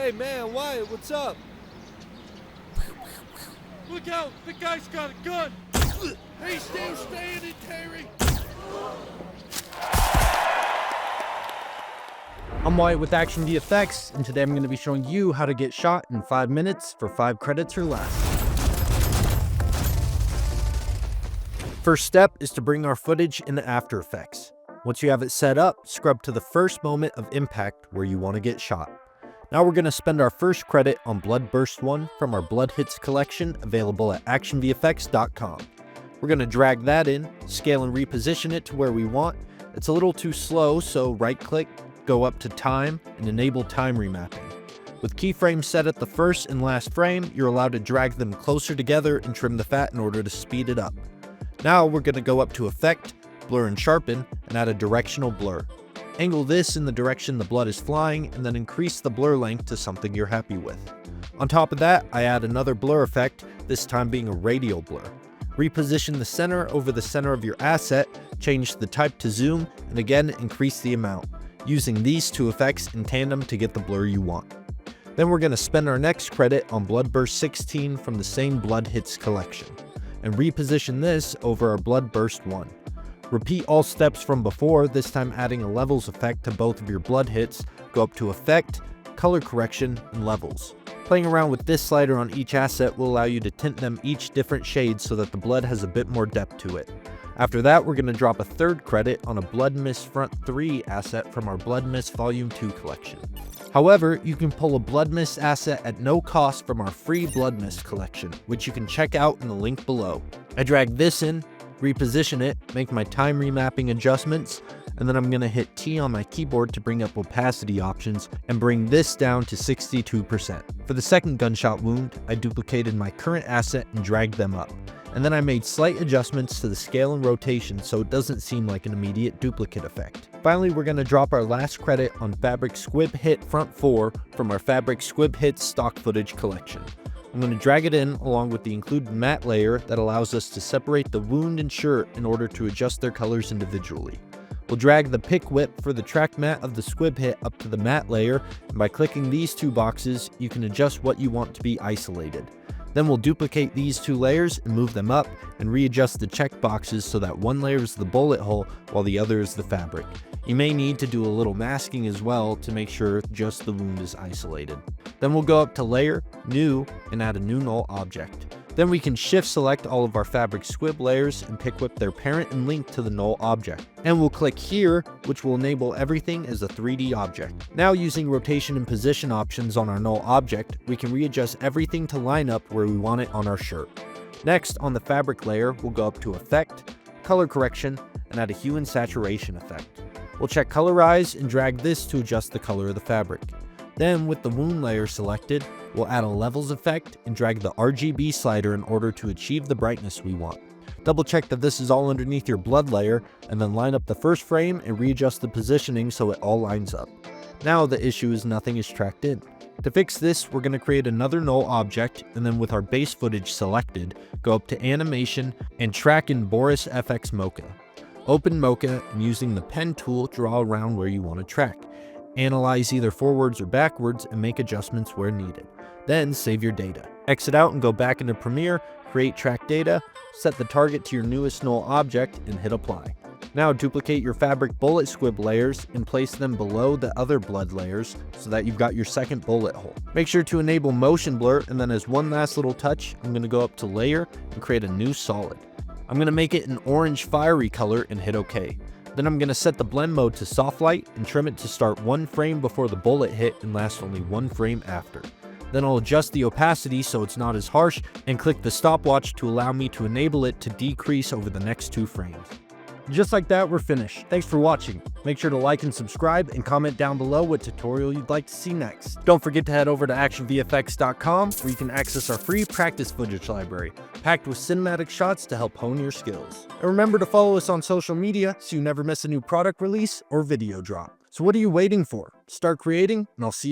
Hey man, Wyatt, what's up? Look out! The guy's got a gun! Hey, still standing, Terry! I'm Wyatt with ActionVFX, and today I'm going to be showing you how to get shot in 5 minutes for 5 credits or less. First step is to bring our footage into After Effects. Once you have it set up, scrub to the first moment of impact where you want to get shot. Now we're going to spend our first credit on Blood Burst 1 from our Blood Hits collection available at ActionVFX.com. We're going to drag that in, scale and reposition it to where we want. It's a little too slow, so right-click, go up to Time, and enable Time Remapping. With keyframes set at the first and last frame, you're allowed to drag them closer together and trim the fat in order to speed it up. Now we're going to go up to Effect, Blur and Sharpen, and add a directional blur. Angle this in the direction the blood is flying, and then increase the blur length to something you're happy with. On top of that, I add another blur effect, this time being a radial blur. Reposition the center over the center of your asset, change the type to zoom, and again increase the amount, using these two effects in tandem to get the blur you want. Then we're going to spend our next credit on Blood Burst 16 from the same Blood Hits collection, and reposition this over our Blood Burst 1. Repeat all steps from before, this time adding a levels effect to both of your blood hits. Go up to Effect, Color Correction, and Levels. Playing around with this slider on each asset will allow you to tint them each different shades so that the blood has a bit more depth to it. After that, we're going to drop a third credit on a Blood Mist Front 3 asset from our Blood Mist Volume 2 collection. However, you can pull a Blood Mist asset at no cost from our free Blood Mist collection, which you can check out in the link below. I drag this in, reposition it, make my time remapping adjustments, and then I'm going to hit T on my keyboard to bring up opacity options and bring this down to 62%. For the second gunshot wound, I duplicated my current asset and dragged them up. And then I made slight adjustments to the scale and rotation so it doesn't seem like an immediate duplicate effect. Finally, we're going to drop our last credit on Fabric Squib Hit Front 4 from our Fabric Squib Hit stock footage collection. I'm going to drag it in along with the included matte layer that allows us to separate the wound and shirt in order to adjust their colors individually. We'll drag the pick whip for the track matte of the squib hit up to the matte layer, and by clicking these two boxes, you can adjust what you want to be isolated. Then we'll duplicate these two layers and move them up and readjust the check boxes so that one layer is the bullet hole while the other is the fabric. You may need to do a little masking as well to make sure just the wound is isolated. Then we'll go up to Layer, New, and add a new null object. Then we can shift select all of our fabric squib layers and pick whip their parent and link to the null object. And we'll click here, which will enable everything as a 3D object. Now using rotation and position options on our null object, we can readjust everything to line up where we want it on our shirt. Next, on the fabric layer, we'll go up to Effect, Color Correction, and add a Hue and Saturation effect. We'll check Colorize and drag this to adjust the color of the fabric. Then, with the wound layer selected, we'll add a levels effect and drag the RGB slider in order to achieve the brightness we want. Double check that this is all underneath your blood layer, and then line up the first frame and readjust the positioning so it all lines up. Now the issue is nothing is tracked in. To fix this, we're going to create another null object, and then with our base footage selected, go up to Animation and track in Boris FX Mocha. Open Mocha and using the pen tool, draw around where you want to track. Analyze either forwards or backwards and make adjustments where needed. Then save your data. Exit out and go back into Premiere, create track data, set the target to your newest null object, and hit apply. Now duplicate your fabric bullet squib layers and place them below the other blood layers so that you've got your second bullet hole. Make sure to enable motion blur, and then as one last little touch, I'm going to go up to Layer and create a new solid. I'm going to make it an orange fiery color and hit OK. Then I'm going to set the blend mode to soft light and trim it to start one frame before the bullet hit and last only one frame after. Then I'll adjust the opacity so it's not as harsh and click the stopwatch to allow me to enable it to decrease over the next 2 frames. Just like that, we're finished. Thanks for watching. Make sure to like and subscribe and comment down below what tutorial you'd like to see next. Don't forget to head over to ActionVFX.com where you can access our free practice footage library, packed with cinematic shots to help hone your skills. And remember to follow us on social media so you never miss a new product release or video drop. So what are you waiting for? Start creating, and I'll see you on